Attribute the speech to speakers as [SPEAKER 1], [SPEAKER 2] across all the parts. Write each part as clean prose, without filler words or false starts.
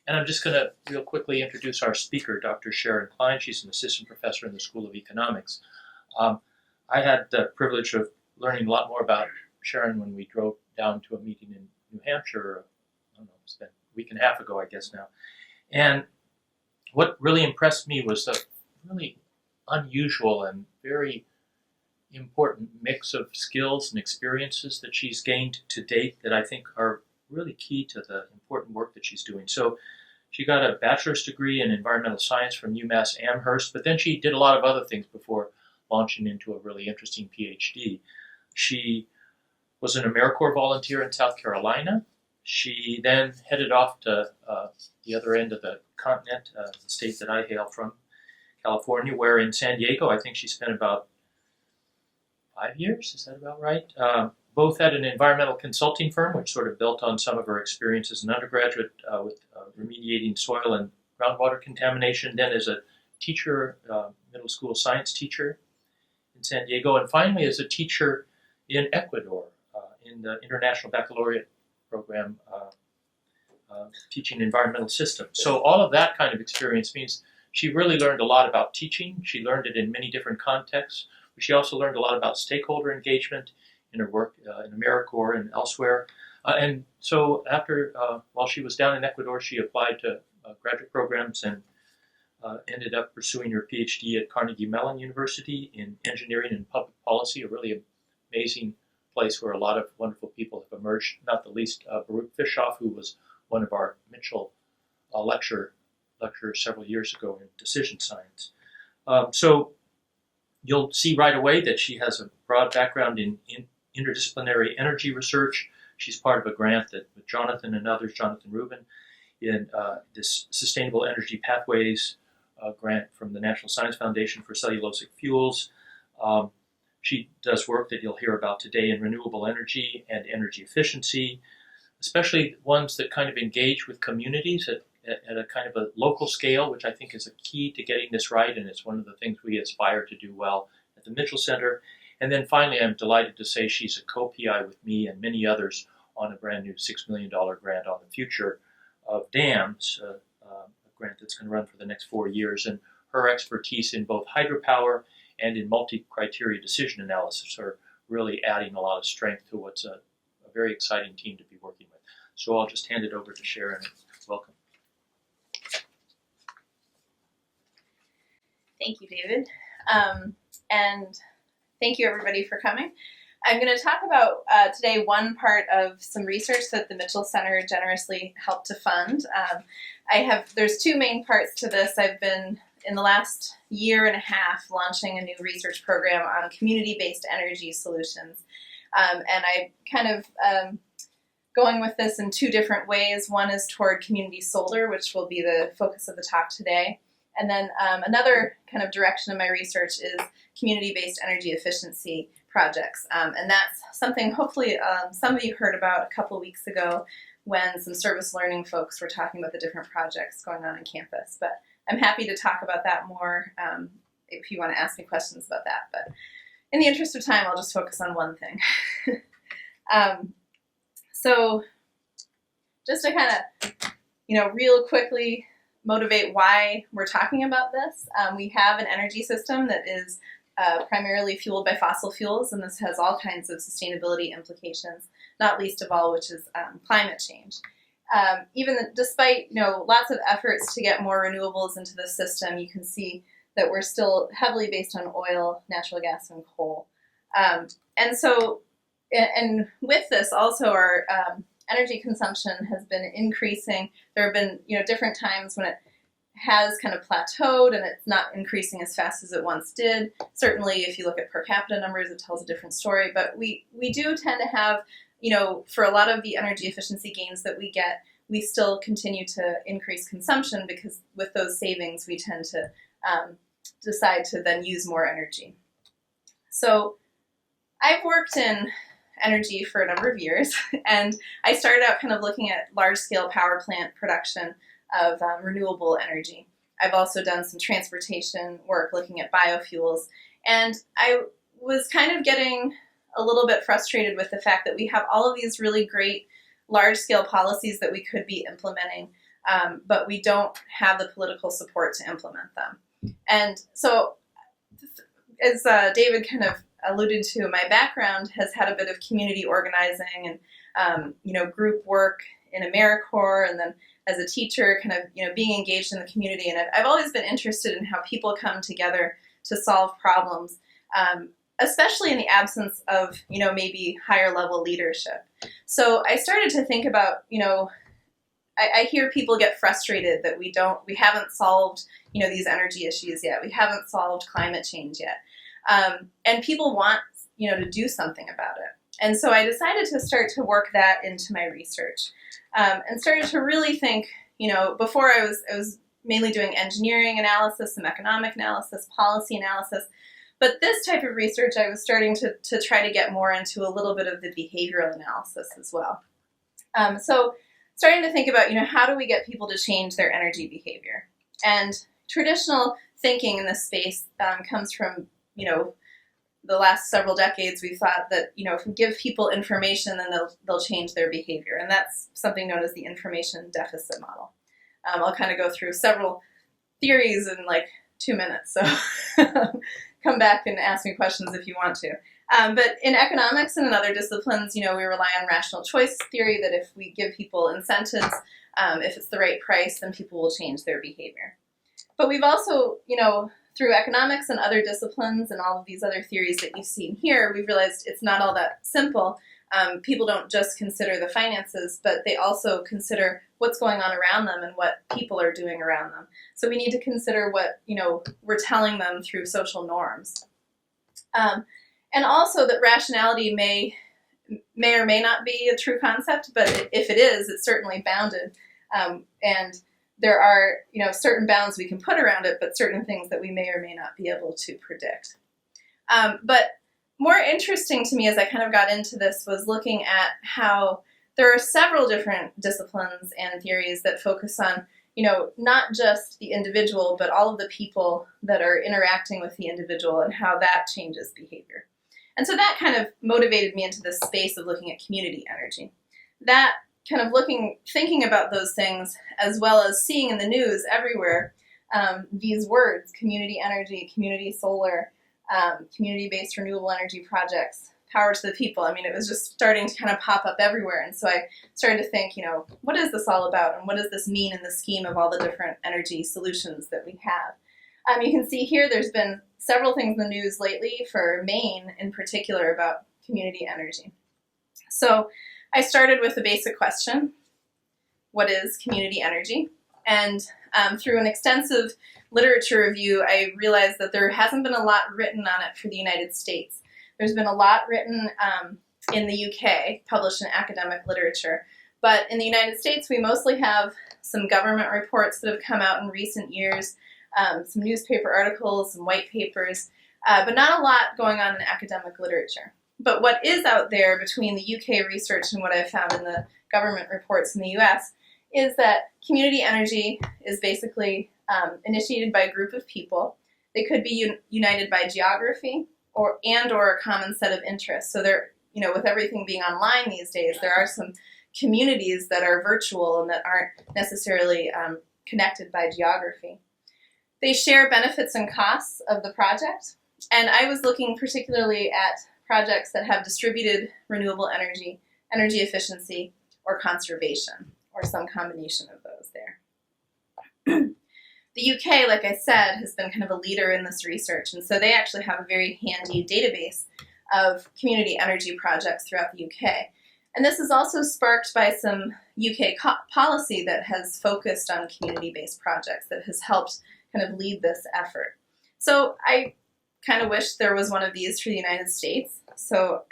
[SPEAKER 1] And I'm just going to real quickly introduce our speaker, Dr. Sharon Klein. She's an assistant professor in the School of Economics. Um, I had the privilege of learning a lot more about Sharon when we drove down to a meeting in New Hampshire, I don't know, it's been a week and a half ago, I guess now. And what really impressed me was the really unusual and very important mix of skills and experiences that she's gained to date that I think are really key to the important work that she's doing. So she got a bachelor's degree in environmental science from UMass Amherst, but then she did a lot of other things before launching into a really interesting PhD. She was an AmeriCorps volunteer in South Carolina. She then headed off to the other end of the continent, the state that I hail from, California, where in San Diego, I think she spent about 5 years, is that about right? Both at an environmental consulting firm, which sort of built on some of her experience as an undergraduate with remediating soil and groundwater contamination, then as a teacher, middle school science teacher in San Diego, and finally as a teacher in Ecuador in the International Baccalaureate program teaching environmental systems. So all of that kind of experience means she really learned a lot about teaching. She learned it in many different contexts. But she also learned a lot about stakeholder engagement in her work in AmeriCorps and elsewhere. And so after, while she was down in Ecuador, she applied to graduate programs and ended up pursuing her PhD at Carnegie Mellon University in engineering and public policy, a really amazing place where a lot of wonderful people have emerged, not the least Baruch Fischoff, who was one of our Mitchell lecturers several years ago in decision science. So you'll see right away that she has a broad background in interdisciplinary energy research. She's part of a grant that with Jonathan and others, Jonathan Rubin, in this Sustainable Energy Pathways grant from the National Science Foundation for Cellulosic Fuels. She does work that you'll hear about today in renewable energy and energy efficiency, especially ones that kind of engage with communities at a kind of a local scale, which I think is a key to getting this right, and it's one of the things we aspire to do well at the Mitchell Center. And then finally, I'm delighted to say she's a co-PI with me and many others on a brand new $6 million grant on the future of dams, a grant that's going to run for the next 4 years. And her expertise in both hydropower and in multi-criteria decision analysis are really adding a lot of strength to what's a very exciting team to be working with. So I'll just hand it over to Sharon. Welcome.
[SPEAKER 2] Thank you, David. And thank you, everybody, for coming. I'm going to talk about today one part of some research that the Mitchell Center generously helped to fund. There's two main parts to this. I've been, in the last year and a half, launching a new research program on community-based energy solutions. And I kind of going with this in two different ways. One is toward community solar, which will be the focus of the talk today. And then another kind of direction of my research is community-based energy efficiency projects. And that's something hopefully some of you heard about a couple weeks ago when some service learning folks were talking about the different projects going on campus. But I'm happy to talk about that more if you want to ask me questions about that. But in the interest of time, I'll just focus on one thing. So just to kind of, real quickly motivate why we're talking about this. We have an energy system that is primarily fueled by fossil fuels, and this has all kinds of sustainability implications, not least of all which is climate change. Despite lots of efforts to get more renewables into the system, you can see that we're still heavily based on oil, natural gas, and coal. And with this also our energy consumption has been increasing. There have been, different times when it has kind of plateaued and it's not increasing as fast as it once did. Certainly, if you look at per capita numbers, it tells a different story. But we do tend to have, for a lot of the energy efficiency gains that we get, we still continue to increase consumption because with those savings, we tend to decide to then use more energy. So I've worked in energy for a number of years, and I started out kind of looking at large-scale power plant production of renewable energy. I've also done some transportation work looking at biofuels, and I was kind of getting a little bit frustrated with the fact that we have all of these really great large-scale policies that we could be implementing but we don't have the political support to implement them. And so, as David kind of alluded to, my background has had a bit of community organizing and group work in AmeriCorps, and then as a teacher, kind of being engaged in the community. And I've always been interested in how people come together to solve problems, especially in the absence of maybe higher level leadership. So I started to think about I hear people get frustrated that we haven't solved these energy issues yet. We haven't solved climate change yet, and people want to do something about it. And so I decided to start to work that into my research, and started to really think. Before I was mainly doing engineering analysis, some economic analysis, policy analysis. But this type of research, I was starting to try to get more into a little bit of the behavioral analysis as well. So starting to think about, how do we get people to change their energy behavior? And traditional thinking in this space comes from, the last several decades. We've thought that, if we give people information, then they'll change their behavior. And that's something known as the information deficit model. I'll kind of go through several theories in like 2 minutes. So come back and ask me questions if you want to. But in economics and in other disciplines, we rely on rational choice theory, that if we give people incentives, if it's the right price, then people will change their behavior. But we've also, through economics and other disciplines and all of these other theories that you've seen here, we've realized it's not all that simple. People don't just consider the finances, but they also consider what's going on around them and what people are doing around them. So we need to consider what, we're telling them through social norms. And also that rationality may or may not be a true concept, but if it is, it's certainly bounded. And there are, certain bounds we can put around it, but certain things that we may or may not be able to predict. But more interesting to me as I kind of got into this was looking at how there are several different disciplines and theories that focus on, not just the individual, but all of the people that are interacting with the individual and how that changes behavior. And so that kind of motivated me into this space of looking at community energy. That kind of thinking about those things, as well as seeing in the news everywhere these words, community energy, community solar, community-based renewable energy projects, power to the people. I mean, it was just starting to kind of pop up everywhere. And so I started to think, what is this all about? And what does this mean in the scheme of all the different energy solutions that we have? You can see here there's been several things in the news lately for Maine in particular about community energy. So I started with the basic question, what is community energy? And through an extensive literature review, I realized that there hasn't been a lot written on it for the United States. There's been a lot written in the UK, published in academic literature. But in the United States, we mostly have some government reports that have come out in recent years, some newspaper articles, some white papers, but not a lot going on in academic literature. But what is out there between the UK research and what I've found in the government reports in the US is that community energy is basically initiated by a group of people. They could be united by geography or a common set of interests. So there, with everything being online these days, there are some communities that are virtual and that aren't necessarily connected by geography. They share benefits and costs of the project, and I was looking particularly at projects that have distributed renewable energy, energy efficiency, or conservation, or some combination of those there. The UK, like I said, has been kind of a leader in this research, and so they actually have a very handy database of community energy projects throughout the UK. And this is also sparked by some UK policy that has focused on community-based projects, that has helped kind of lead this effort. So I kind of wish there was one of these for the United States. So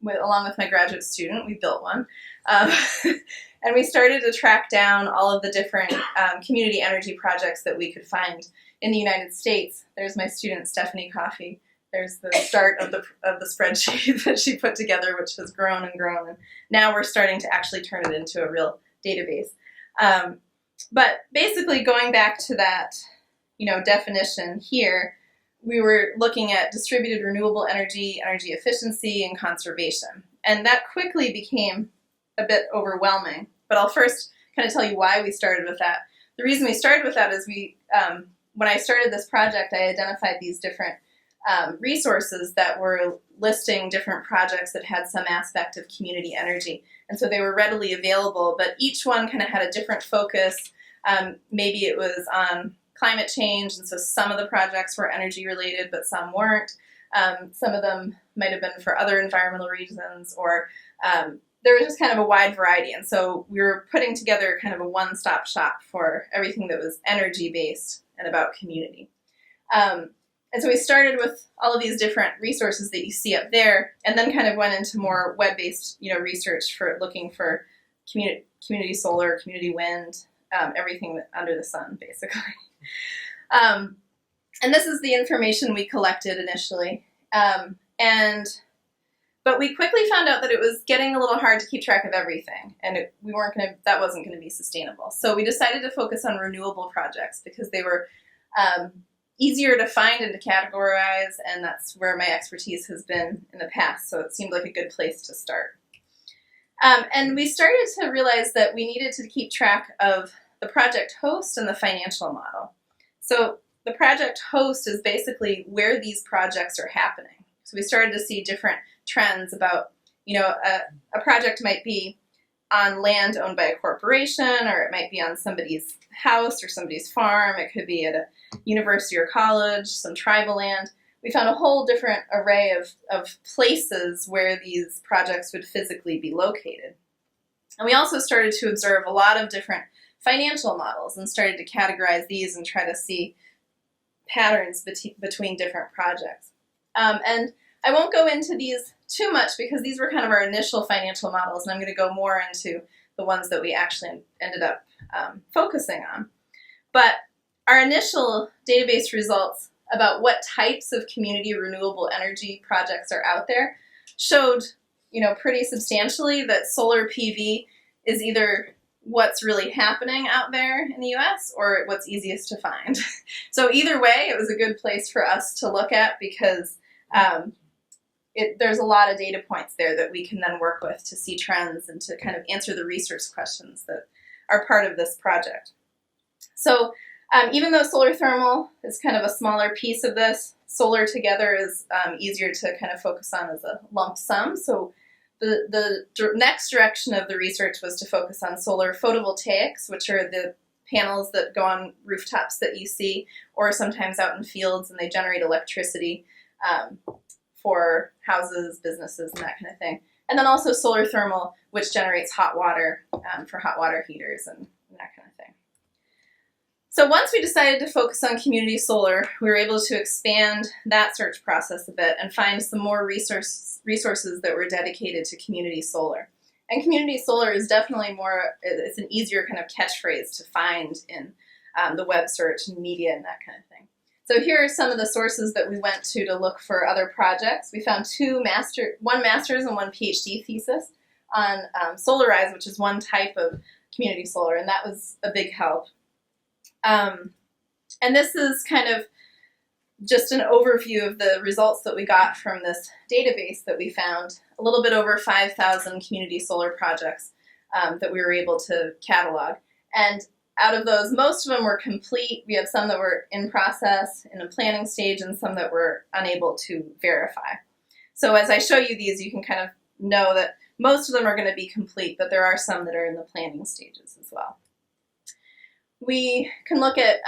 [SPEAKER 2] along with my graduate student, we built one. And we started to track down all of the different community energy projects that we could find in the United States. There's my student, Stephanie Coffey. There's the start of the spreadsheet that she put together, which has grown and grown. And now we're starting to actually turn it into a real database. But basically, going back to that, definition here, we were looking at distributed renewable energy, energy efficiency, and conservation. And that quickly became a bit overwhelming. But I'll first kind of tell you why we started with that. The reason we started with that is when I started this project, I identified these different resources that were listing different projects that had some aspect of community energy. And so they were readily available, but each one kind of had a different focus. Maybe it was on climate change, and so some of the projects were energy related, but some weren't. Some of them might have been for other environmental reasons, or there was just kind of a wide variety. And so we were putting together kind of a one-stop shop for everything that was energy-based and about community. And so we started with all of these different resources that you see up there, and then kind of went into more web-based, research for looking for community solar, community wind, everything under the sun, basically. And this is the information we collected initially. But we quickly found out that it was getting a little hard to keep track of everything, and that wasn't going to be sustainable. So we decided to focus on renewable projects because they were easier to find and to categorize, and that's where my expertise has been in the past, so it seemed like a good place to start. And we started to realize that we needed to keep track of the project host and the financial model. So the project host is basically where these projects are happening. So we started to see different trends about, a project might be on land owned by a corporation, or it might be on somebody's house or somebody's farm. It could be at a university or college, some tribal land. We found a whole different array of places where these projects would physically be located. And we also started to observe a lot of different financial models and started to categorize these and try to see patterns between different projects. And I won't go into these too much because these were kind of our initial financial models, and I'm going to go more into the ones that we actually ended up focusing on. But our initial database results about what types of community renewable energy projects are out there showed, pretty substantially that solar PV is either what's really happening out there in the US or what's easiest to find. So either way, it was a good place for us to look at because there's a lot of data points there that we can then work with to see trends and to kind of answer the research questions that are part of this project. So even though solar thermal is kind of a smaller piece of this, solar together is easier to kind of focus on as a lump sum. So the next direction of the research was to focus on solar photovoltaics, which are the panels that go on rooftops that you see, or sometimes out in fields, and they generate electricity for houses, businesses, and that kind of thing. And then also solar thermal, which generates hot water for hot water heaters and that kind of thing. So once we decided to focus on community solar, we were able to expand that search process a bit and find some more resources that were dedicated to community solar. And community solar is definitely it's an easier kind of catchphrase to find in the web search and media and that kind of thing. So here are some of the sources that we went to look for other projects. We found one master's and one PhD thesis on Solarize, which is one type of community solar, and that was a big help. And this is kind of just an overview of the results that we got from this database that we found. A little bit over 5,000 community solar projects that we were able to catalog. And out of those, most of them were complete. We have some that were in process, in a planning stage, and some that were unable to verify. So as I show you these, you can kind of know that most of them are going to be complete, but there are some that are in the planning stages as well. We can look at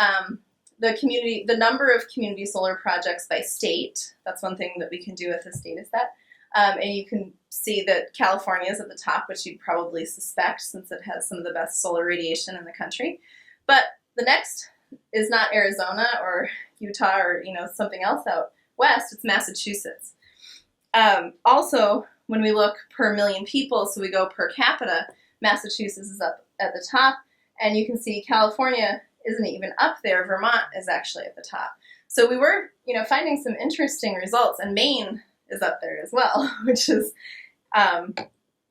[SPEAKER 2] the number of community solar projects by state. That's one thing that we can do with this data set. And you can see that California is at the top, which you'd probably suspect since it has some of the best solar radiation in the country. But the next is not Arizona or Utah or something else out west, it's Massachusetts. Also, when we look per million people, so we go per capita, Massachusetts is up at the top. And you can see California isn't even up there. Vermont is actually at the top. So we were, finding some interesting results, and Maine is up there as well, which is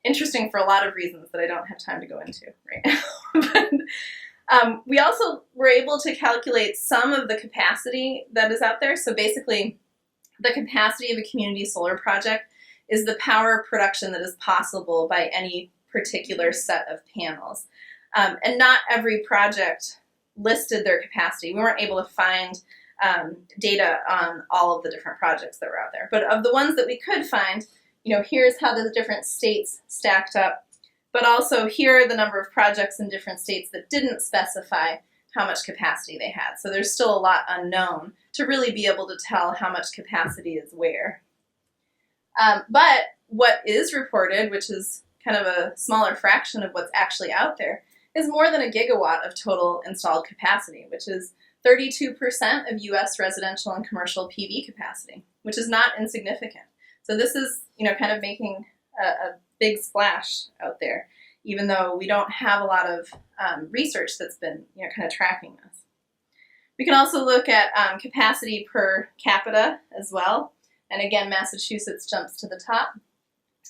[SPEAKER 2] interesting for a lot of reasons that I don't have time to go into right now. But we also were able to calculate some of the capacity that is out there. So basically, the capacity of a community solar project is the power production that is possible by any particular set of panels. And not every project listed their capacity. We weren't able to find data on all of the different projects that were out there. But of the ones that we could find, here's how the different states stacked up. But also here are the number of projects in different states that didn't specify how much capacity they had. So there's still a lot unknown to really be able to tell how much capacity is where. But what is reported, which is kind of a smaller fraction of what's actually out there, is more than a gigawatt of total installed capacity, which is 32% of U.S. residential and commercial PV capacity, which is not insignificant. So this is, kind of making a big splash out there, even though we don't have a lot of research that's been, kind of tracking this. We can also look at capacity per capita as well. And again, Massachusetts jumps to the top,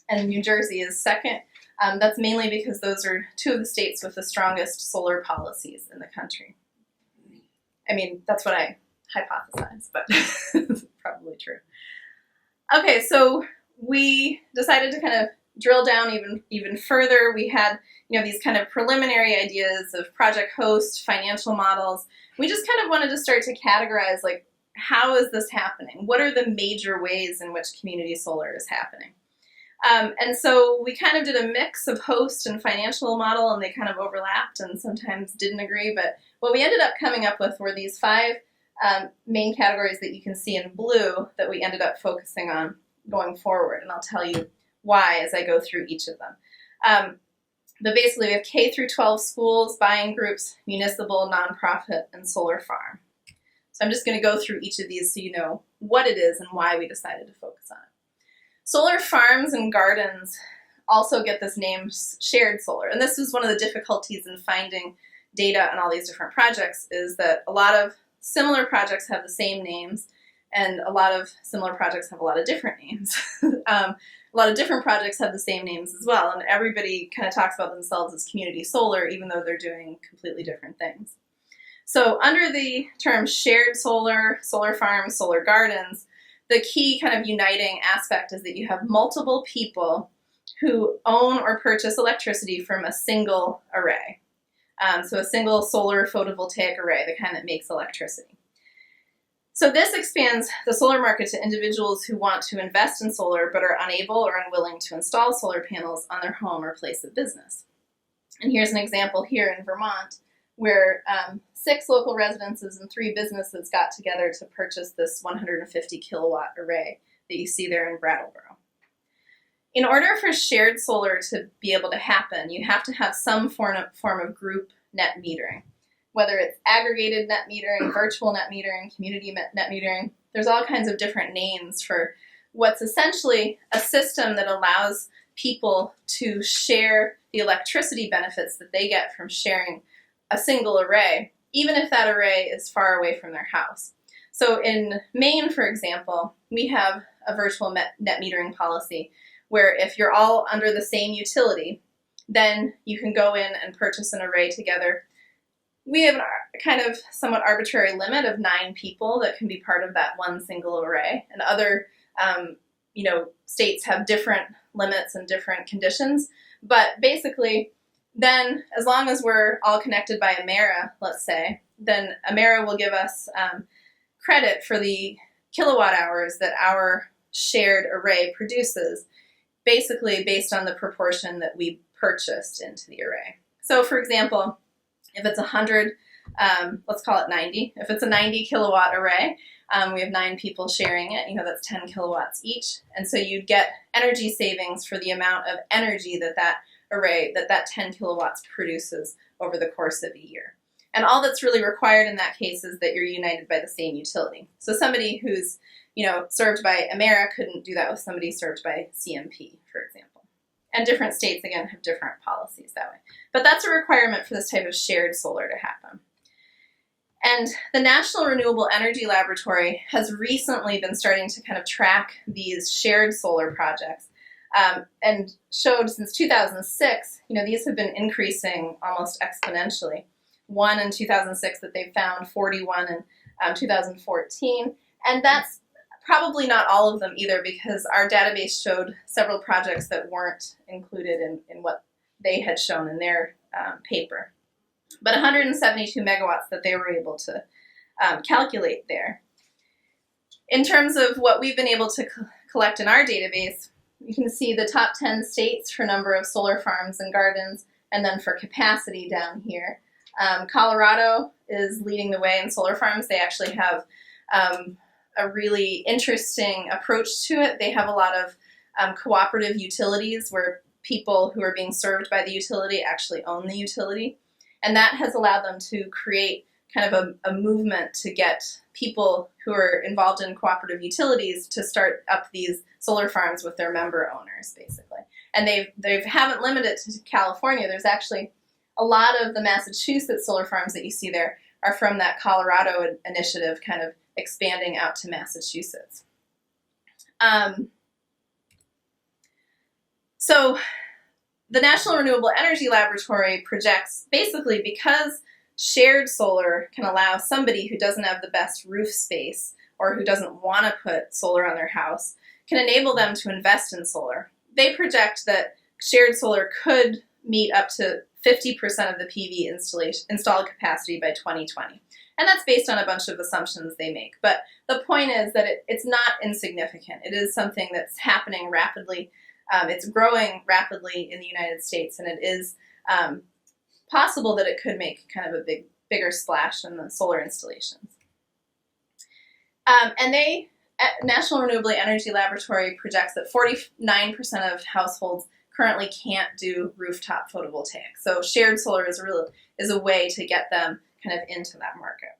[SPEAKER 2] and New Jersey is second. That's mainly because those are two of the states with the strongest solar policies in the country. I mean, that's what I hypothesize, but it's probably true. Okay, so we decided to kind of drill down even further. We had, these kind of preliminary ideas of project host, financial models. We just kind of wanted to start to categorize, like, how is this happening? What are the major ways in which community solar is happening? And so we kind of did a mix of host and financial model, and they kind of overlapped and sometimes didn't agree. But what we ended up coming up with were these 5 main categories that you can see in blue that we ended up focusing on going forward. And I'll tell you why as I go through each of them. But basically we have K through 12 schools, buying groups, municipal, nonprofit, and solar farm. So I'm just going to go through each of these so you know what it is and why we decided to focus on it. Solar farms and gardens also get this name shared solar. And this is one of the difficulties in finding data on all these different projects, is that a lot of similar projects have the same names, and a lot of similar projects have a lot of different names. A lot of different projects have the same names as well, and everybody kind of talks about themselves as community solar, even though they're doing completely different things. So under the term shared solar, solar farms, solar gardens, the key kind of uniting aspect is that you have multiple people who own or purchase electricity from a single array. So a single solar photovoltaic array, the kind that makes electricity. So this expands the solar market to individuals who want to invest in solar but are unable or unwilling to install solar panels on their home or place of business. And here's an example here in Vermont where 6 local residences and 3 businesses got together to purchase this 150 kilowatt array that you see there in Brattleboro. In order for shared solar to be able to happen, you have to have some form of group net metering. Whether it's aggregated net metering, virtual net metering, community net metering, there's all kinds of different names for what's essentially a system that allows people to share the electricity benefits that they get from sharing a single array, even if that array is far away from their house. So in Maine, for example, we have a virtual net metering policy where if you're all under the same utility, then you can go in and purchase an array together. We have a kind of somewhat arbitrary limit of 9 people that can be part of that one single array, and other states have different limits and different conditions. But basically, then as long as we're all connected by Amera, let's say, then Amera will give us credit for the kilowatt hours that our shared array produces, basically based on the proportion that we purchased into the array. So for example, if it's 100, let's call it 90. If it's a 90 kilowatt array, we have 9 people sharing it, that's 10 kilowatts each. And so you'd get energy savings for the amount of energy that array, that 10 kilowatts produces over the course of a year. And all that's really required in that case is that you're united by the same utility. So somebody who's, served by Amera couldn't do that with somebody served by CMP, for example. And different states, again, have different policies that way. But that's a requirement for this type of shared solar to happen. And the National Renewable Energy Laboratory has recently been starting to kind of track these shared solar projects and showed since 2006, these have been increasing almost exponentially. 1 in 2006 that they found, 41 in 2014. And that's probably not all of them either, because our database showed several projects that weren't included in what they had shown in their paper. But 172 megawatts that they were able to calculate there. In terms of what we've been able to collect in our database, you can see the top 10 states for number of solar farms and gardens, and then for capacity down here. Colorado is leading the way in solar farms. They actually have a really interesting approach to it. They have a lot of cooperative utilities where people who are being served by the utility actually own the utility. And that has allowed them to create kind of a movement to get people who are involved in cooperative utilities to start up these solar farms with their member owners, basically. And they haven't limited it to California. There's actually a lot of the Massachusetts solar farms that you see there are from that Colorado initiative kind of expanding out to Massachusetts. So the National Renewable Energy Laboratory projects, basically because shared solar can allow somebody who doesn't have the best roof space or who doesn't want to put solar on their house, can enable them to invest in solar. They project that shared solar could meet up to 50% of the PV installed capacity by 2020. And that's based on a bunch of assumptions they make. But the point is that it's not insignificant. It is something that's happening rapidly. It's growing rapidly in the United States, and it is possible that it could make kind of a bigger splash in the solar installations. And National Renewable Energy Laboratory projects that 49% of households currently can't do rooftop photovoltaic. So shared solar is a way to get them kind of into that market.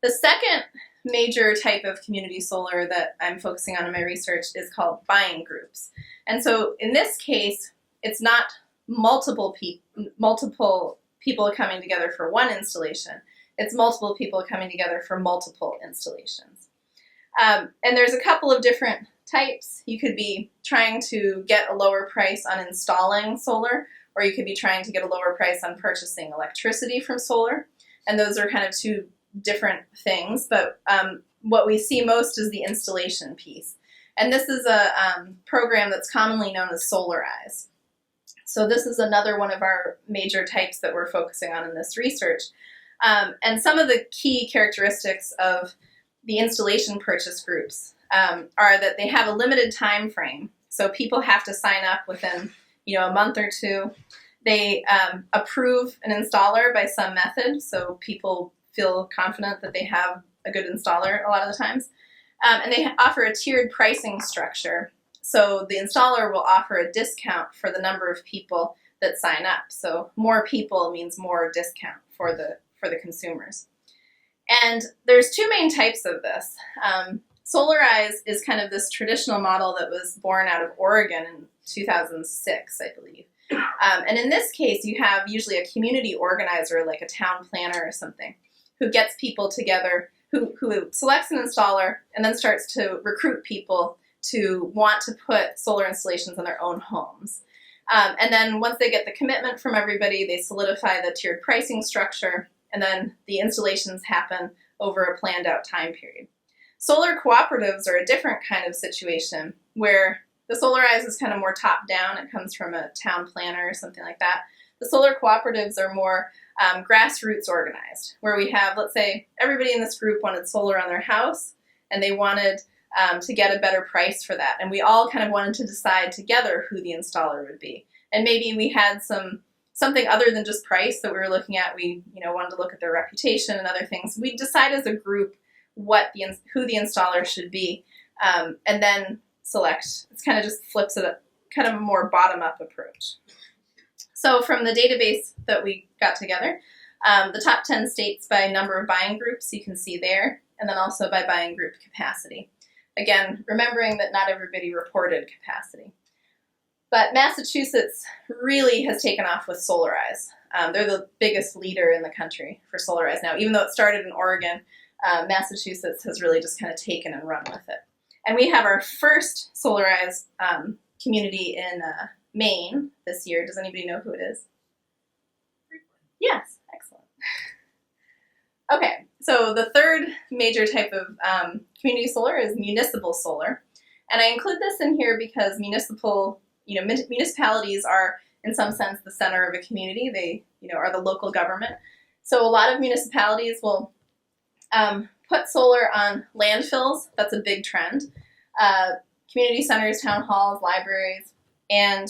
[SPEAKER 2] The second major type of community solar that I'm focusing on in my research is called buying groups. And so in this case, it's not multiple people coming together for one installation. It's multiple people coming together for multiple installations. And there's a couple of different types. You could be trying to get a lower price on installing solar, or you could be trying to get a lower price on purchasing electricity from solar. And those are kind of two different things, but what we see most is the installation piece. And this is a program that's commonly known as Solarize. So this is another one of our major types that we're focusing on in this research. And some of the key characteristics of the installation purchase groups are that they have a limited time frame. So people have to sign up within a month or two. They approve an installer by some method, so people feel confident that they have a good installer a lot of the times. And they offer a tiered pricing structure. So the installer will offer a discount for the number of people that sign up. So more people means more discount for the consumers. And there's two main types of this. Solarize is kind of this traditional model that was born out of Oregon in 2006, I believe. And in this case, you have usually a community organizer, like a town planner or something, who gets people together, who selects an installer and then starts to recruit people to want to put solar installations on their own homes. And then once they get the commitment from everybody, they solidify the tiered pricing structure, and then the installations happen over a planned out time period. Solar cooperatives are a different kind of situation where the Solarize is kind of more top down. It comes from a town planner or something like that. The solar cooperatives are more grassroots organized, where we have, let's say, everybody in this group wanted solar on their house, and they wanted to get a better price for that. And we all kind of wanted to decide together who the installer would be. And maybe we had something other than just price that we were looking at. We wanted to look at their reputation and other things. We decide as a group who the installer should be, and then select. It's kind of just flips it up, kind of a more bottom-up approach. So from the database that we got together, the top 10 states by number of buying groups you can see there, and then also by buying group capacity. Again, remembering that not everybody reported capacity. But Massachusetts really has taken off with Solarize. They're the biggest leader in the country for Solarize now. Even though it started in Oregon, Massachusetts has really just kind of taken and run with it. And we have our first Solarize community in Maine this year. Does anybody know who it is? Yes, excellent. Okay, so the third major type of community solar is municipal solar. And I include this in here because municipalities are in some sense, the center of a community. They, are the local government. So a lot of municipalities will put solar on landfills. That's a big trend. Community centers, town halls, libraries, and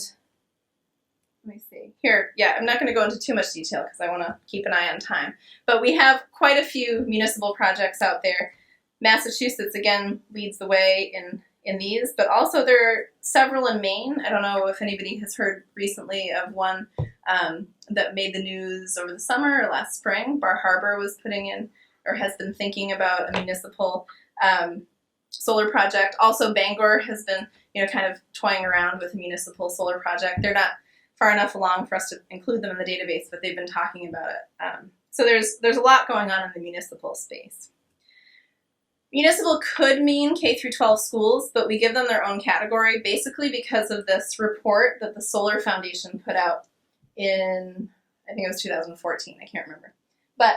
[SPEAKER 2] let me see here. Yeah, I'm not going to go into too much detail because I want to keep an eye on time. But we have quite a few municipal projects out there. Massachusetts, again, leads the way in these, but also there are several in Maine. I don't know if anybody has heard recently of one that made the news over the summer or last spring. Bar Harbor was putting in, or has been thinking about, a municipal solar project. Also, Bangor has been, kind of toying around with a municipal solar project. They're not far enough along for us to include them in the database, but they've been talking about it. So there's a lot going on in the municipal space. Municipal could mean K through 12 schools, but we give them their own category basically because of this report that the Solar Foundation put out in, I think it was 2014, I can't remember. But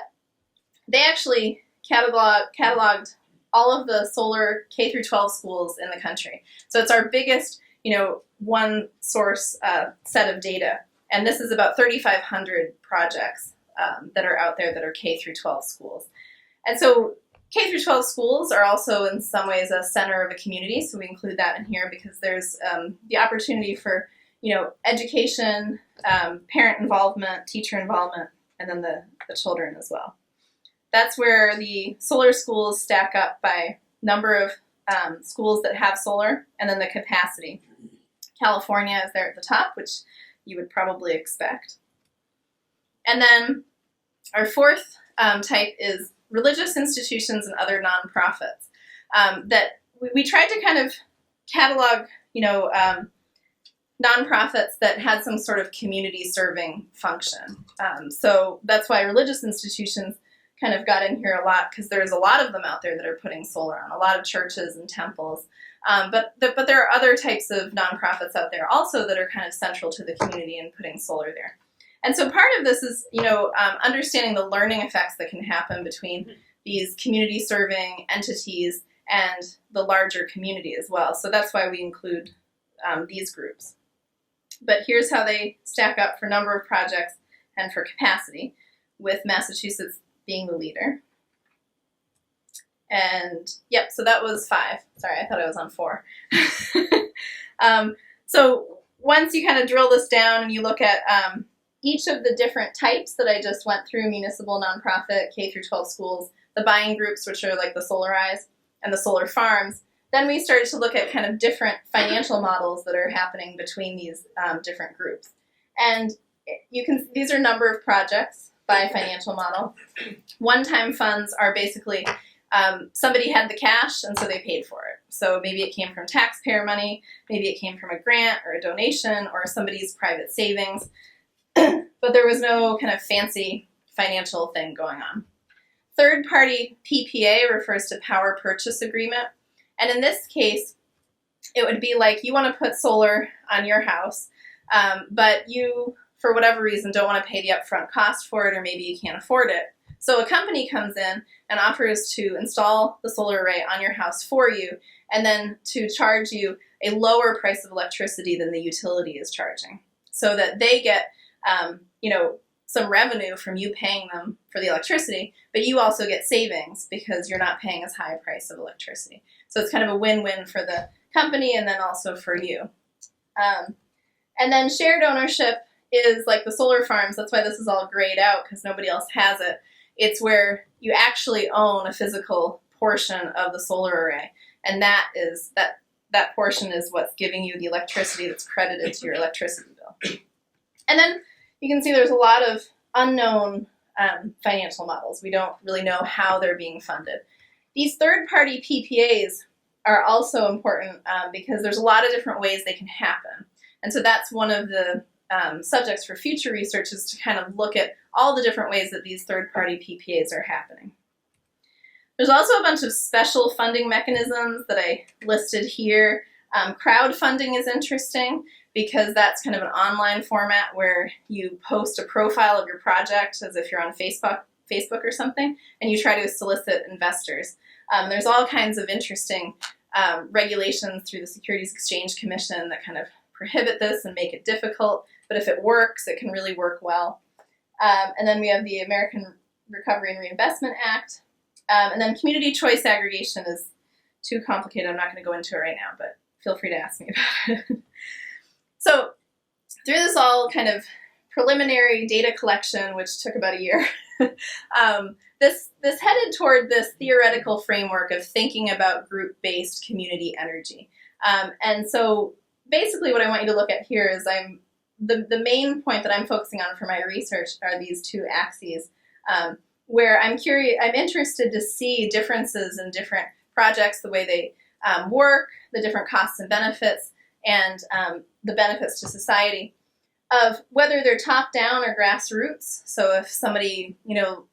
[SPEAKER 2] they actually cataloged all of the solar K through 12 schools in the country. So it's our biggest, one source set of data. And this is about 3,500 projects that are out there that are K through 12 schools. And so K through 12 schools are also in some ways a center of a community, so we include that in here because there's the opportunity for, education, parent involvement, teacher involvement, and then the children as well. That's where the solar schools stack up by number of schools that have solar, and then the capacity. California is there at the top, which you would probably expect. And then our fourth type is religious institutions and other nonprofits. That we tried to kind of catalog, nonprofits that had some sort of community serving function. So that's why religious institutions kind of got in here a lot, because there's a lot of them out there that are putting solar on, a lot of churches and temples. But there are other types of nonprofits out there also that are kind of central to the community and putting solar there. And so part of this is, understanding the learning effects that can happen between these community serving entities and the larger community as well. So that's why we include these groups. But here's how they stack up for number of projects and for capacity, with Massachusetts being the leader. And yep, so that was 5. Sorry, I thought I was on 4. So once you kind of drill this down and you look at each of the different types that I just went through, municipal, nonprofit, K through 12 schools, the buying groups, which are like the Solarize, and the solar farms, then we started to look at kind of different financial models that are happening between these different groups. And these are number of projects by financial model. One-time funds are basically somebody had the cash and so they paid for it. So maybe it came from taxpayer money, maybe it came from a grant or a donation or somebody's private savings, but there was no kind of fancy financial thing going on. Third-party PPA refers to power purchase agreement. And in this case, it would be like you want to put solar on your house, but you, for whatever reason, don't want to pay the upfront cost for it, or maybe you can't afford it. So a company comes in and offers to install the solar array on your house for you, and then to charge you a lower price of electricity than the utility is charging, so that they get, some revenue from you paying them for the electricity, but you also get savings because you're not paying as high a price of electricity. So it's kind of a win-win for the company and then also for you. And then shared ownership is like the solar farms. That's why this is all grayed out, because nobody else has it. It's where you actually own a physical portion of the solar array, and that portion is what's giving you the electricity that's credited to your electricity bill. And then you can see there's a lot of unknown financial models. We don't really know how they're being funded. These third-party PPAs are also important because there's a lot of different ways they can happen. And so that's one of the subjects for future research, is to kind of look at all the different ways that these third-party PPAs are happening. There's also a bunch of special funding mechanisms that I listed here. Crowdfunding is interesting because that's kind of an online format where you post a profile of your project as if you're on Facebook or something, and you try to solicit investors. There's all kinds of interesting regulations through the Securities Exchange Commission that kind of prohibit this and make it difficult, but if it works, it can really work well. And then we have the American Recovery and Reinvestment Act. And then community choice aggregation is too complicated. I'm not going to go into it right now, but feel free to ask me about it. So through this all kind of preliminary data collection, which took about a year, this headed toward this theoretical framework of thinking about group-based community energy. And so basically what I want you to look at here is the main point that I'm focusing on for my research are these two axes, where I'm interested to see differences in different projects, the way they work, the different costs and benefits, and the benefits to society, of whether they're top-down or grassroots. So if somebody,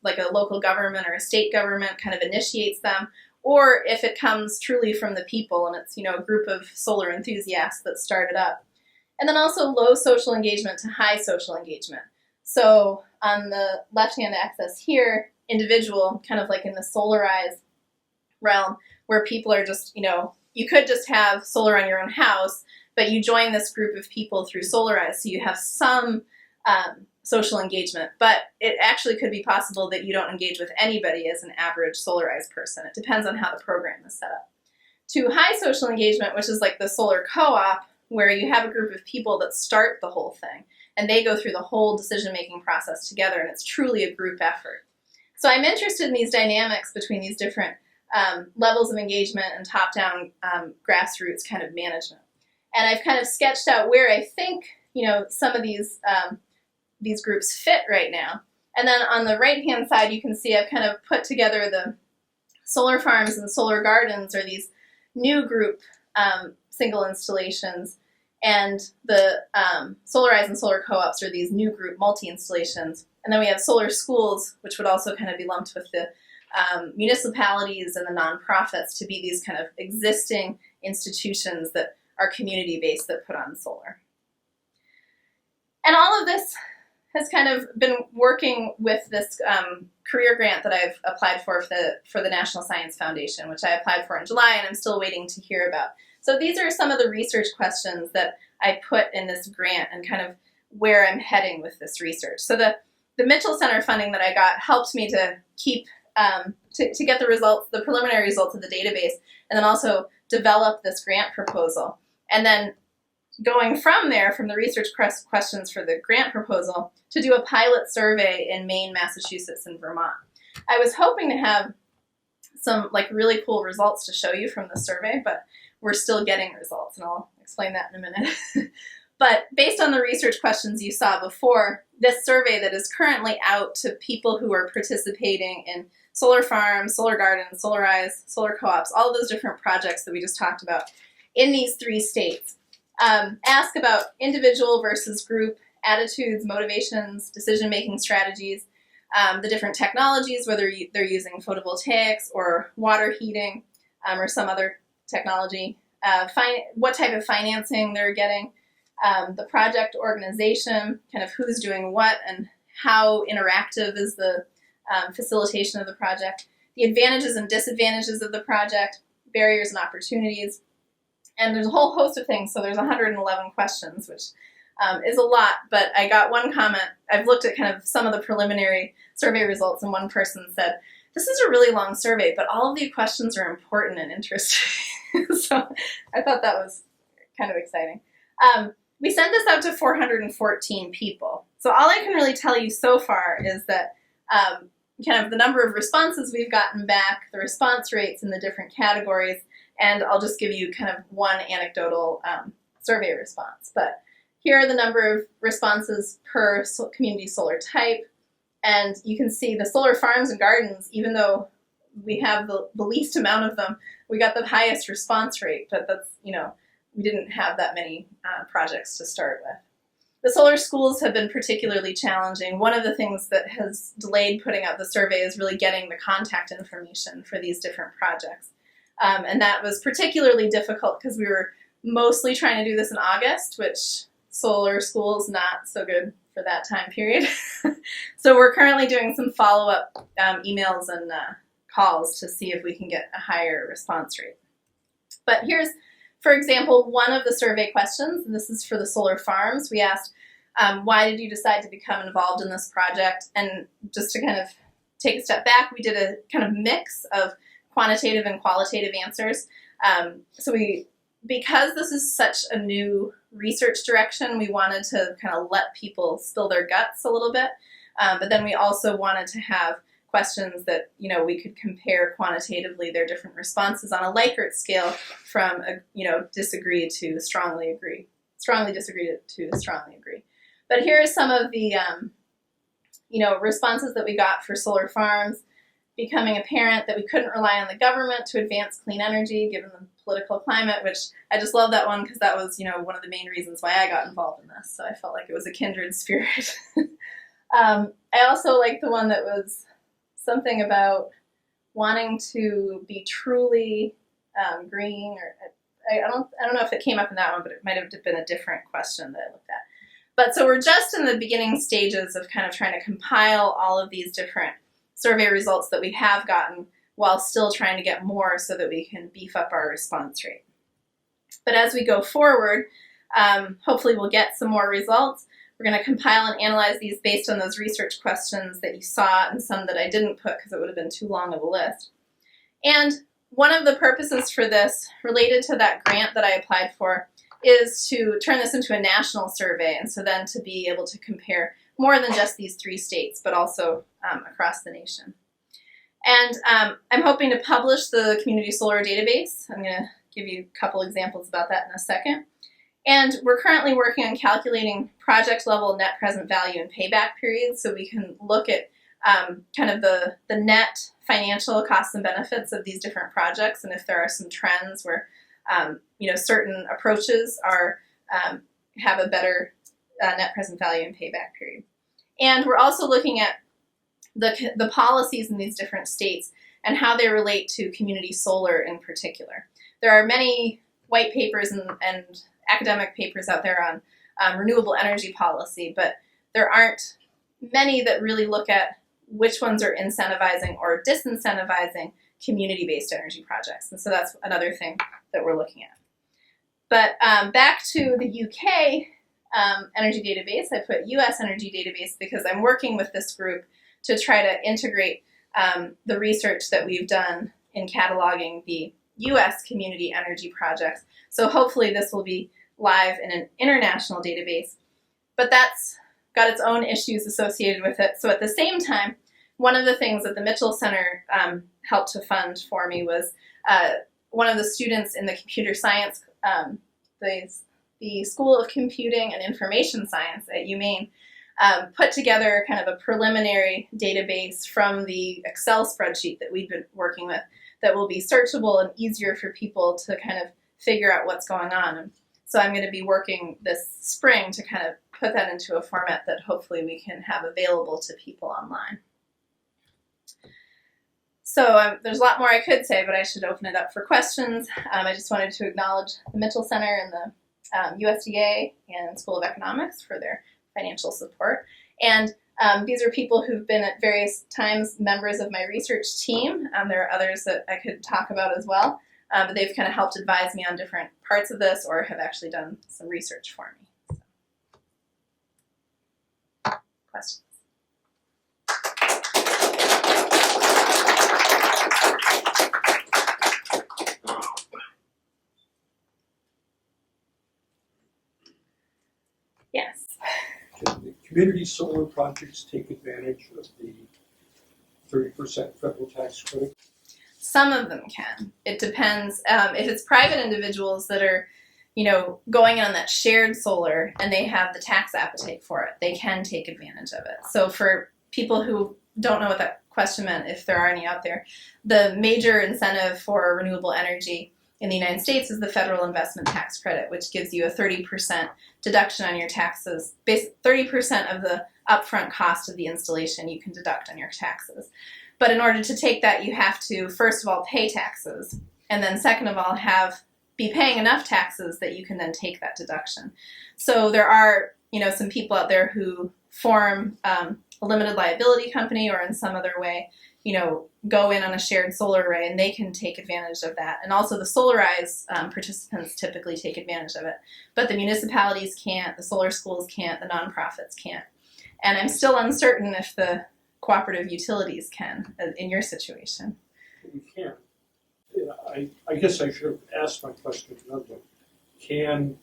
[SPEAKER 2] like a local government or a state government kind of initiates them, or if it comes truly from the people and it's, a group of solar enthusiasts that started up. And then also low social engagement to high social engagement. So on the left-hand axis here, individual, kind of like in the solarized realm, where people are just, you could just have solar on your own house, but you join this group of people through Solarize, so you have some social engagement. But it actually could be possible that you don't engage with anybody as an average Solarized person. It depends on how the program is set up. To high social engagement, which is like the solar co-op, where you have a group of people that start the whole thing, and they go through the whole decision-making process together, and it's truly a group effort. So I'm interested in these dynamics between these different levels of engagement and top-down grassroots kind of management. And I've kind of sketched out where I think, some of these groups fit right now. And then on the right-hand side, you can see I've kind of put together the solar farms and solar gardens, or these new group single installations, and the Solarize and solar co-ops are these new group multi-installations. And then we have solar schools, which would also kind of be lumped with the municipalities and the nonprofits to be these kind of existing institutions that are community-based that put on solar. And all of this has kind of been working with this career grant that I've applied for the National Science Foundation, which I applied for in July, and I'm still waiting to hear about. So these are some of the research questions that I put in this grant and kind of where I'm heading with this research. So the Mitchell Center funding that I got helped me to keep to get the results, the preliminary results of the database, and then also develop this grant proposal. And then going from there, from the research questions for the grant proposal, to do a pilot survey in Maine, Massachusetts, and Vermont. I was hoping to have some really cool results to show you from the survey, but we're still getting results, and I'll explain that in a minute. But based on the research questions you saw before, this survey that is currently out to people who are participating in solar farms, solar gardens, Solarize, solar co-ops, all of those different projects that we just talked about in these 3 states. Ask about individual versus group attitudes, motivations, decision-making strategies, the different technologies, whether they're using photovoltaics or water heating or some other technology, what type of financing they're getting, the project organization, kind of who's doing what and how interactive is the facilitation of the project, the advantages and disadvantages of the project, barriers and opportunities. And there's a whole host of things, so there's 111 questions, which is a lot, but I got one comment. I've looked at kind of some of the preliminary survey results, and one person said, "This is a really long survey, but all of the questions are important and interesting." So I thought that was kind of exciting. We sent this out to 414 people. So all I can really tell you so far is that kind of the number of responses we've gotten back, the response rates in the different categories, and I'll just give you kind of one anecdotal survey response. But here are the number of responses per community solar type, and you can see the solar farms and gardens, even though we have the least amount of them, we got the highest response rate, but that's, we didn't have that many projects to start with. The solar schools have been particularly challenging. One of the things that has delayed putting out the survey is really getting the contact information for these different projects. And that was particularly difficult because we were mostly trying to do this in August, which solar schools not so good for that time period. So we're currently doing some follow-up emails and calls to see if we can get a higher response rate. But here's For example, one of the survey questions, and this is for the solar farms, we asked, why did you decide to become involved in this project? And just to kind of take a step back, we did a kind of mix of quantitative and qualitative answers. Because this is such a new research direction, we wanted to kind of let people spill their guts a little bit. But then we also wanted to have questions that, we could compare quantitatively their different responses on a Likert scale from, disagree to strongly agree, strongly disagree to strongly agree. But here are some of the, responses that we got for solar farms. Becoming apparent that we couldn't rely on the government to advance clean energy given the political climate, which I just love that one because that was, one of the main reasons why I got involved in this. So I felt like it was a kindred spirit. I also like the one that was something about wanting to be truly green, or I don't know if it came up in that one, but it might have been a different question that I looked at. But so we're just in the beginning stages of kind of trying to compile all of these different survey results that we have gotten while still trying to get more so that we can beef up our response rate. But as we go forward, hopefully we'll get some more results. We're going to compile and analyze these based on those research questions that you saw and some that I didn't put because it would have been too long of a list. And one of the purposes for this, related to that grant that I applied for, is to turn this into a national survey, and so then to be able to compare more than just these 3 states, but also across the nation. And I'm hoping to publish the Community Solar Database. I'm going to give you a couple examples about that in a second. And we're currently working on calculating project-level net present value and payback periods so we can look at kind of the net financial costs and benefits of these different projects, and if there are some trends where certain approaches are have a better net present value and payback period. And we're also looking at the policies in these different states and how they relate to community solar in particular. There are many white papers and academic papers out there on renewable energy policy, but there aren't many that really look at which ones are incentivizing or disincentivizing community-based energy projects. And so that's another thing that we're looking at. But back to the UK energy database, I put US energy database because I'm working with this group to try to integrate the research that we've done in cataloging the US community energy projects. So hopefully this will be live in an international database, but that's got its own issues associated with it. So at the same time, one of the things that the Mitchell Center helped to fund for me was one of the students in the computer science, the School of Computing and Information Science at UMaine, put together kind of a preliminary database from the Excel spreadsheet that we've been working with that will be searchable and easier for people to kind of figure out what's going on. And so I'm going to be working this spring to kind of put that into a format that hopefully we can have available to people online. So there's a lot more I could say, but I should open it up for questions. I just wanted to acknowledge the Mitchell Center and the USDA and School of Economics for their financial support. And these are people who've been at various times members of my research team. There are others that I could talk about as well, but they've kind of helped advise me on different parts of this or have actually done some research for me. So. Questions? Yes.
[SPEAKER 3] Can the community solar projects take advantage of the 30% federal tax credit?
[SPEAKER 2] Some of them can. It depends. If it's private individuals that are, going on that shared solar and they have the tax appetite for it, they can take advantage of it. So for people who don't know what that question meant, if there are any out there, the major incentive for renewable energy in the United States is the federal investment tax credit, which gives you a 30% deduction on your taxes. 30% of the upfront cost of the installation you can deduct on your taxes. But in order to take that, you have to, first of all, pay taxes, and then second of all, be paying enough taxes that you can then take that deduction. So there are, some people out there who form a limited liability company or in some other way go in on a shared solar array, and they can take advantage of that. And also the solarized participants typically take advantage of it. But the municipalities can't, the solar schools can't, the nonprofits can't. And I'm still uncertain if the cooperative utilities can in your situation.
[SPEAKER 3] We can. I guess I should have asked my question another way. Can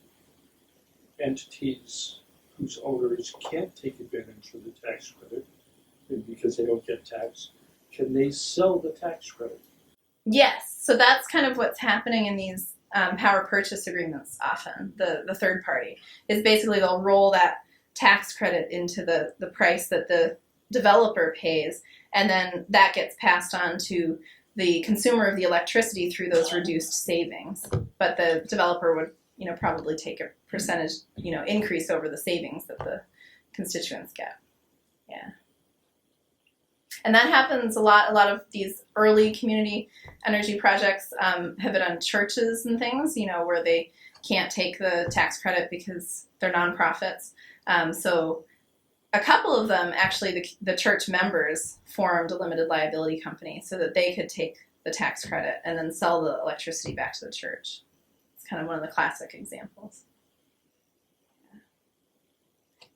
[SPEAKER 3] entities whose owners can't take advantage of the tax credit because they don't get taxed, can they sell the tax credit?
[SPEAKER 2] Yes, so that's kind of what's happening in these power purchase agreements often. The third party is basically they'll roll that tax credit into the price that the developer pays, and then that gets passed on to the consumer of the electricity through those reduced savings. But the developer would probably take a percentage increase over the savings that the constituents get. Yeah. And that happens a lot. A lot of these early community energy projects have been on churches and things, where they can't take the tax credit because they're nonprofits. So a couple of them, actually, the church members formed a limited liability company so that they could take the tax credit and then sell the electricity back to the church. It's kind of one of the classic examples.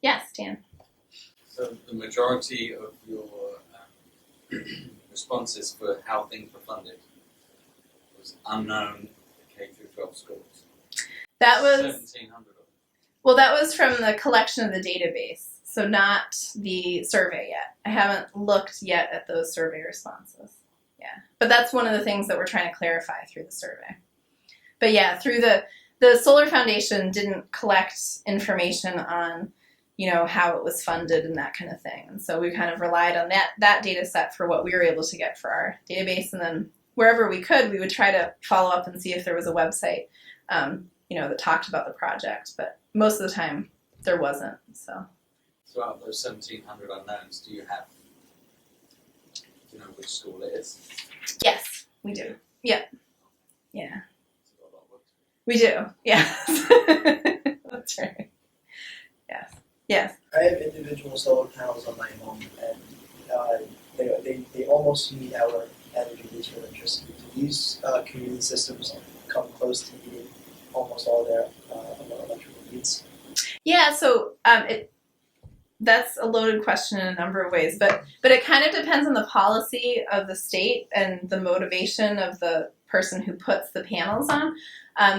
[SPEAKER 2] Yes, Dan?
[SPEAKER 4] So the majority of your responses for how things were funded was unknown K through 12 schools.
[SPEAKER 2] That was
[SPEAKER 4] 1,700 of them.
[SPEAKER 2] Well, that was from the collection of the database, so not the survey yet. I haven't looked yet at those survey responses. Yeah, but that's one of the things that we're trying to clarify through the survey. But yeah, through the Solar Foundation didn't collect information on how it was funded and that kind of thing. And so we kind of relied on that data set for what we were able to get for our database. And then wherever we could, we would try to follow up and see if there was a website, that talked about the project. But most of the time, there wasn't. So
[SPEAKER 4] out of those 1,700 unknowns, do you know which school it is?
[SPEAKER 2] yes, we do. Yeah. Yeah.
[SPEAKER 4] It's got a lot of work to do.
[SPEAKER 2] We do. Yes. That's right. Yes. Yes.
[SPEAKER 5] I have individual solar panels on my home, and they almost meet our energy needs for electricity. Do these community systems come close to meeting almost all their electrical needs?
[SPEAKER 2] Yeah. So that's a loaded question in a number of ways, but it kind of depends on the policy of the state and the motivation of the person who puts the panels on.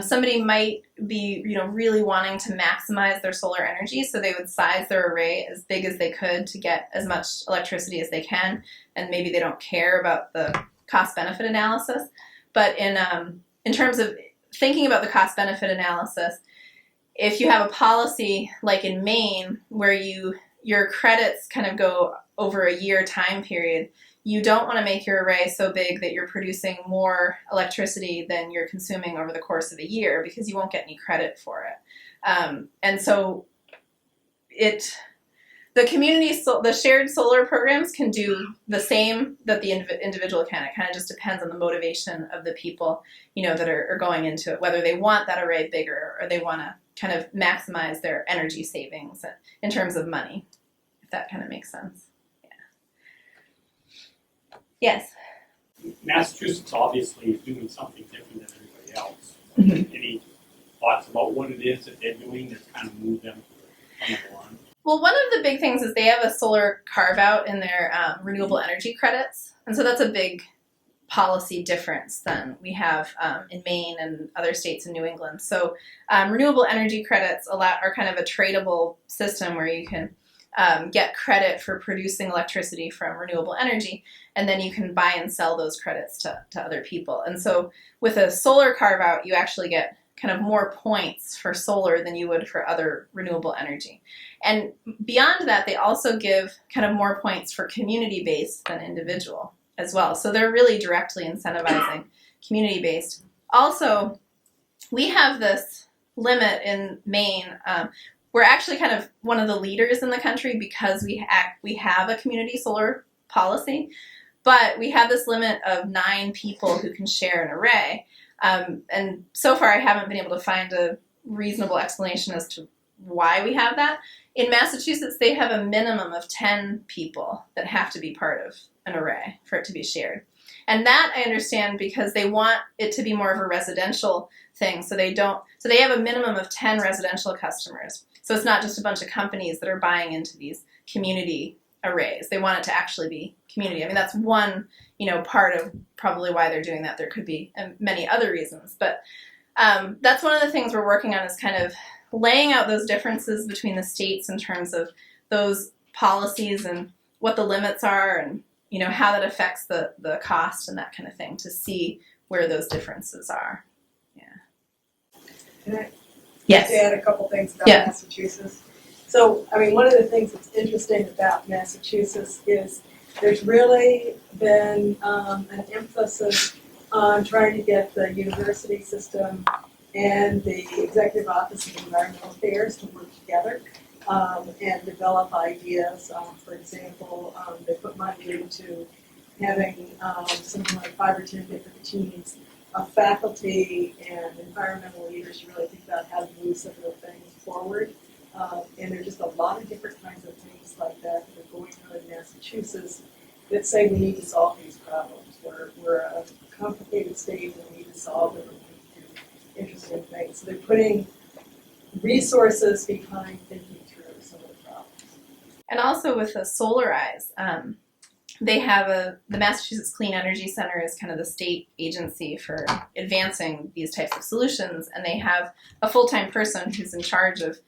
[SPEAKER 2] Somebody might be, really wanting to maximize their solar energy, so they would size their array as big as they could to get as much electricity as they can, and maybe they don't care about the cost-benefit analysis. But in terms of thinking about the cost-benefit analysis, if you have a policy like in Maine where your credits kind of go over a year time period, you don't want to make your array so big that you're producing more electricity than you're consuming over the course of a year, because you won't get any credit for it. And so the shared solar programs can do the same that the individual can. It kind of just depends on the motivation of the people, that are going into it, whether they want that array bigger or they want to kind of maximize their energy savings in terms of money, if that kind of makes sense. Yes.
[SPEAKER 6] Massachusetts obviously is doing something different than everybody else.
[SPEAKER 2] Mm-hmm.
[SPEAKER 6] Any thoughts about what it is that they're doing that's kind of moved them on the line?
[SPEAKER 2] Well, one of the big things is they have a solar carve-out in their renewable energy credits. And so that's a big policy difference than we have in Maine and other states in New England. So renewable energy credits are kind of a tradable system where you can get credit for producing electricity from renewable energy, and then you can buy and sell those credits to other people. And so with a solar carve-out, you actually get kind of more points for solar than you would for other renewable energy. And beyond that, they also give kind of more points for community-based than individual as well. So they're really directly incentivizing community-based. Also, we have this limit in Maine. We're actually kind of one of the leaders in the country because we have a community solar policy, but we have this limit of 9 people who can share an array. And so far I haven't been able to find a reasonable explanation as to why we have that. In Massachusetts, they have a minimum of 10 people that have to be part of an array for it to be shared. And that I understand because they want it to be more of a residential thing. So they have a minimum of 10 residential customers. So it's not just a bunch of companies that are buying into these community arrays. They want it to actually be community. I mean, that's one, part of probably why they're doing that. There could be many other reasons, but that's one of the things we're working on, is kind of laying out those differences between the states in terms of those policies and what the limits are, and how that affects the cost and that kind of thing, to see where those differences are. Yeah.
[SPEAKER 7] Can I
[SPEAKER 2] Yes.
[SPEAKER 7] add a couple things about
[SPEAKER 2] Yeah.
[SPEAKER 7] Massachusetts? So, I mean, one of the things that's interesting about Massachusetts is there's really been an emphasis on trying to get the university system and the Executive Office of Environmental Affairs to work together and develop ideas. For example, they put money into having something like 5 or 10 different teams of faculty and environmental leaders to really think about how to move some of the things forward. And there's just a lot of different kinds of things like that that are going on in Massachusetts that say we need to solve these problems. We're a complicated state and we need to solve them, and we do interesting things. So they're putting resources behind thinking through some of the problems.
[SPEAKER 2] And also with the Solarize, they have the Massachusetts Clean Energy Center is kind of the state agency for advancing these types of solutions, and they have a full-time person who's in charge of,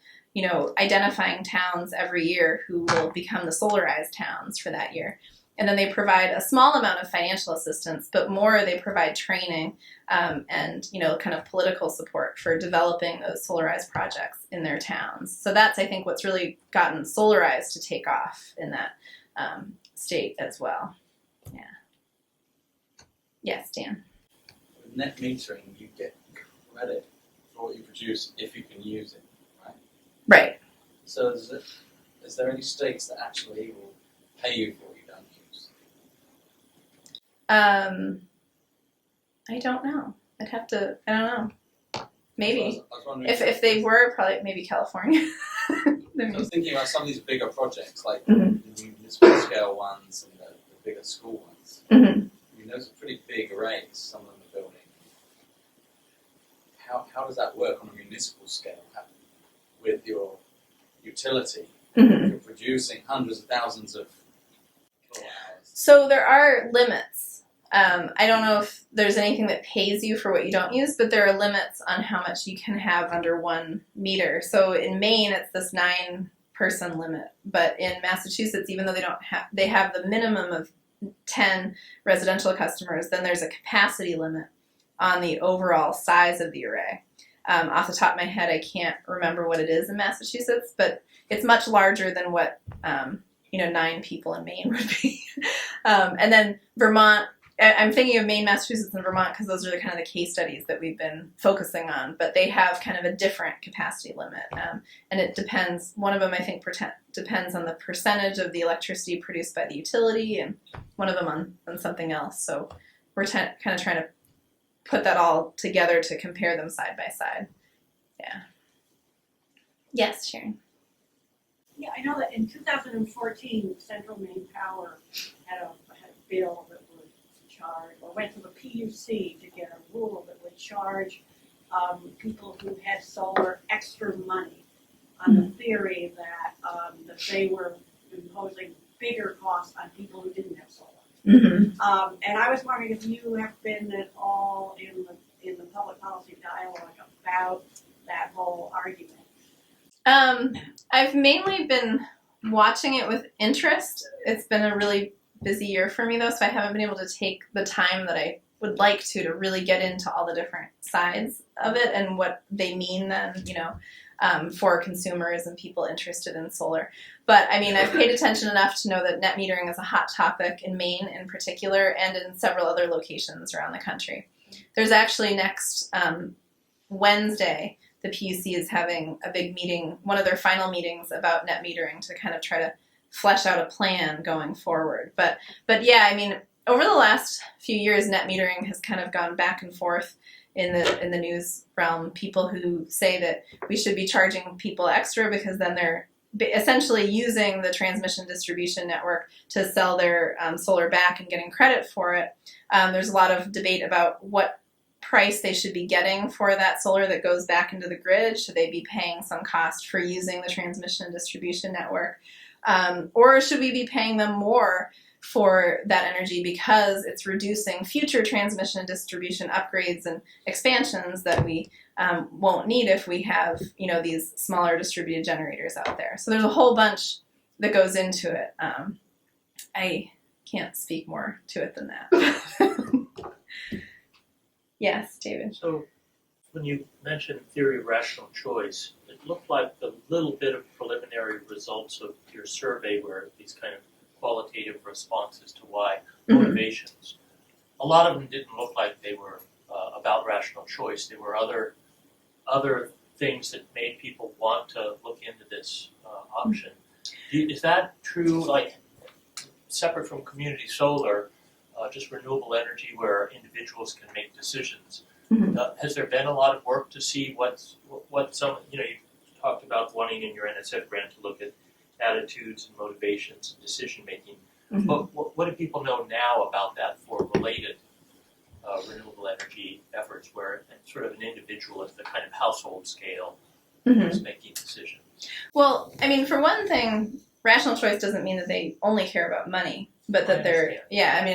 [SPEAKER 2] identifying towns every year who will become the Solarize towns for that year. And then they provide a small amount of financial assistance, but more they provide training and, kind of political support for developing those Solarize projects in their towns. So that's, I think, what's really gotten Solarize to take off in that state as well. Yeah. Yes, Dan.
[SPEAKER 4] With net metering, you get credit for what you produce if you can use it, right?
[SPEAKER 2] Right.
[SPEAKER 4] So is there any states that actually will pay you for what you don't use?
[SPEAKER 2] I don't know. I don't know. Maybe.
[SPEAKER 4] I was wondering
[SPEAKER 2] If they were, probably maybe California.
[SPEAKER 4] I was thinking about some of these bigger projects, like
[SPEAKER 2] Mhm.
[SPEAKER 4] the municipal scale ones and the bigger school ones.
[SPEAKER 2] Mhm.
[SPEAKER 4] I mean, those are pretty big arrays, some of them are building. How does that work on a municipal scale with your utility?
[SPEAKER 2] Mhm.
[SPEAKER 4] You're producing hundreds of thousands of kilowatt hours.
[SPEAKER 2] So there are limits. I don't know if there's anything that pays you for what you don't use, but there are limits on how much you can have under 1 meter. So in Maine, it's this 9-person limit. But in Massachusetts, even though they have the minimum of 10 residential customers, then there's a capacity limit on the overall size of the array. Off the top of my head, I can't remember what it is in Massachusetts, but it's much larger than what 9 people in Maine would be. And then Vermont, I'm thinking of Maine, Massachusetts, and Vermont because those are the kind of the case studies that we've been focusing on, but they have kind of a different capacity limit. And it depends, one of them I think depends on the percentage of the electricity produced by the utility, and one of them on something else. So we're kind of trying to put that all together to compare them side by side. Yeah. Yes, Sharon.
[SPEAKER 8] Yeah, I know that in 2014, Central Maine Power had a bill that would charge, or went to the PUC to get a rule that would charge people who had solar extra money on the theory that they were imposing bigger costs on people who didn't have solar.
[SPEAKER 2] Mm-hmm.
[SPEAKER 8] And I was wondering if you have been at all in the public policy dialogue about that whole argument.
[SPEAKER 2] I've mainly been watching it with interest. It's been a really busy year for me though, so I haven't been able to take the time that I would like to really get into all the different sides of it and what they mean then, for consumers and people interested in solar. But I mean, I've paid attention enough to know that net metering is a hot topic in Maine in particular and in several other locations around the country. There's actually next Wednesday, the PUC is having a big meeting, one of their final meetings about net metering to kind of try to flesh out a plan going forward. But yeah, I mean, over the last few years, net metering has kind of gone back and forth in the news realm, people who say that we should be charging people extra because then they're essentially using the transmission distribution network to sell their solar back and getting credit for it. There's a lot of debate about what price they should be getting for that solar that goes back into the grid. Should they be paying some cost for using the transmission and distribution network? Or should we be paying them more for that energy because it's reducing future transmission and distribution upgrades and expansions that we won't need if we have, these smaller distributed generators out there. So there's a whole bunch that goes into it. I can't speak more to it than that. Yes, David.
[SPEAKER 1] So when you mentioned theory of rational choice, it looked like the little bit of preliminary results of your survey were these kind of qualitative responses to why motivations. A lot of them didn't look like they were about rational choice. They were other things that made people want to look into this option. Is that true, like separate from community solar, just renewable energy where individuals can make decisions? Has there been a lot of work to see what some, you talked about wanting in your NSF grant to look at attitudes and motivations and decision making. But what do people know now about that for related renewable energy efforts where sort of an individual at the kind of household scale is making decisions?
[SPEAKER 2] Well, I mean, for one thing, rational choice doesn't mean that they only care about money, but that they're,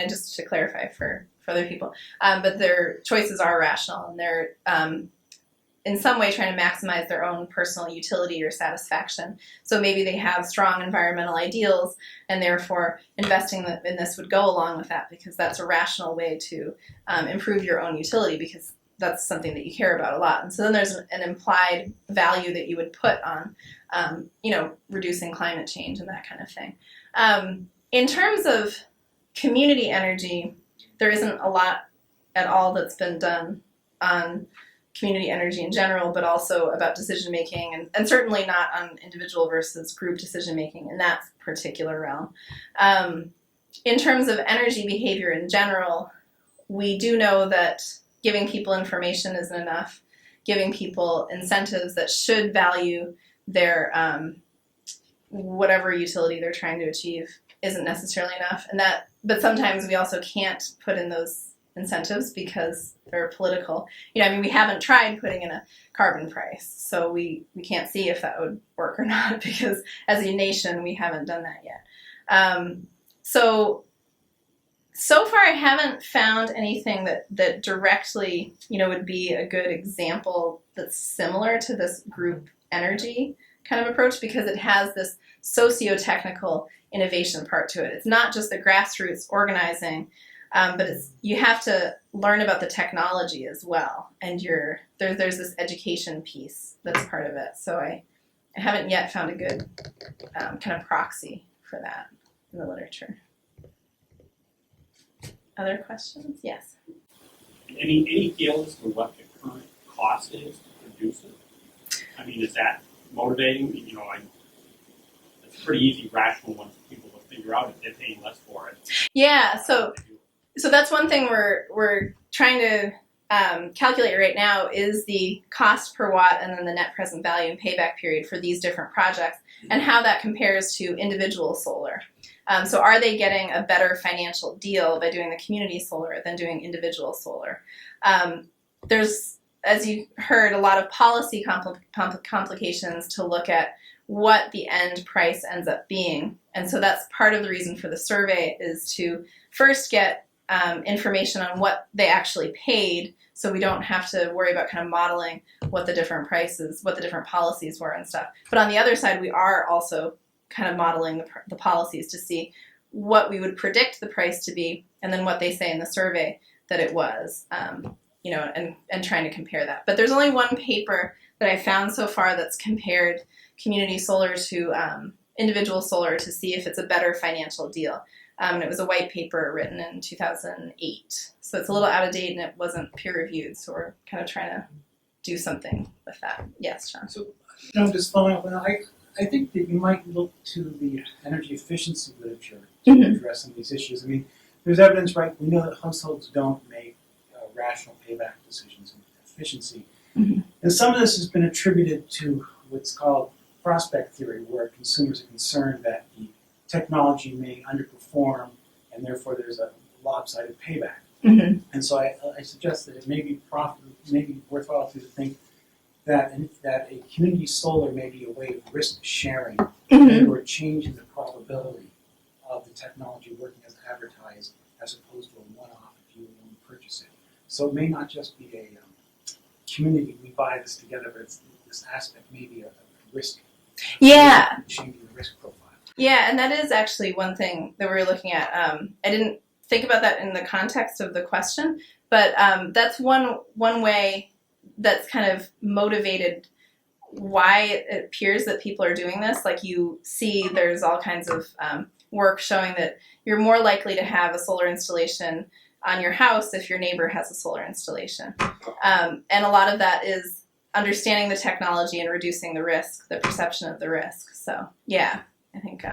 [SPEAKER 2] just to clarify for other people, but their choices are rational and they're in some way trying to maximize their own personal utility or satisfaction. So maybe they have strong environmental ideals and therefore investing in this would go along with that because that's a rational way to improve your own utility because that's something that you care about a lot. And so then there's an implied value that you would put on, reducing climate change and that kind of thing. In terms of community energy, there isn't a lot at all that's been done on community energy in general, but also about decision making, and certainly not on individual versus group decision making in that particular realm. In terms of energy behavior in general, we do know that giving people information isn't enough. Giving people incentives that should value their whatever utility they're trying to achieve isn't necessarily enough. But sometimes we also can't put in those incentives because they're political. We haven't tried putting in a carbon price, so we can't see if that would work or not because as a nation we haven't done that yet. So far I haven't found anything that directly, would be a good example that's similar to this group energy kind of approach because it has this socio-technical innovation part to it. It's not just the grassroots organizing, but you have to learn about the technology as well, and there's this education piece that's part of it. So I haven't yet found a good kind of proxy for that in the literature. Other questions? Yes.
[SPEAKER 6] Any feel as to what the current cost is to produce it? I mean, is that motivating? It's pretty easy, rational once people will figure out if they're paying less for it.
[SPEAKER 2] Yeah. So that's one thing we're trying to calculate right now is the cost per watt and then the net present value and payback period for these different projects and how that compares to individual solar. So are they getting a better financial deal by doing the community solar than doing individual solar? There's, as you heard, a lot of policy complications to look at what the end price ends up being. And so that's part of the reason for the survey is to first get information on what they actually paid so we don't have to worry about kind of modeling what the different prices, what the different policies were and stuff. But on the other side, we are also kind of modeling the policies to see what we would predict the price to be and then what they say in the survey that it was, and trying to compare that. But there's only one paper that I found so far that's compared community solar to individual solar to see if it's a better financial deal. And it was a white paper written in 2008. So it's a little out of date and it wasn't peer reviewed. So we're kind of trying to do something with that. Yes, John.
[SPEAKER 9] So, just following up on that, I think that you might look to the energy efficiency literature to address some of these issues. I mean, there's evidence, right? We know that households don't make rational payback decisions, efficiency.
[SPEAKER 2] Mhm.
[SPEAKER 9] And some of this has been attributed to what's called prospect theory, where consumers are concerned that the technology may underperform and therefore there's a lopsided payback.
[SPEAKER 2] Mhm.
[SPEAKER 9] And so I suggest that it may be worthwhile to think that a community solar may be a way of risk sharing
[SPEAKER 2] Mhm.
[SPEAKER 9] or changing the probability of the technology working as advertised, as opposed to a one-off if you only purchase it. So it may not just be a community, we buy this together, but this aspect may be a risk.
[SPEAKER 2] Yeah.
[SPEAKER 9] Changing the risk profile.
[SPEAKER 2] Yeah, and that is actually one thing that we were looking at. I didn't think about that in the context of the question, but that's one way that's kind of motivated why it appears that people are doing this. Like you see, there's all kinds of work showing that you're more likely to have a solar installation on your house if your neighbor has a solar installation. And a lot of that is understanding the technology and reducing the risk, the perception of the risk. So yeah, I think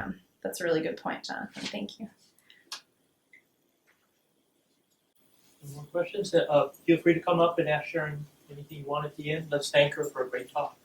[SPEAKER 2] that's a really good point, Jonathan. Thank you.
[SPEAKER 1] Any more questions? Feel free to come up and ask Sharon anything you want at the end. Let's thank her for a great talk.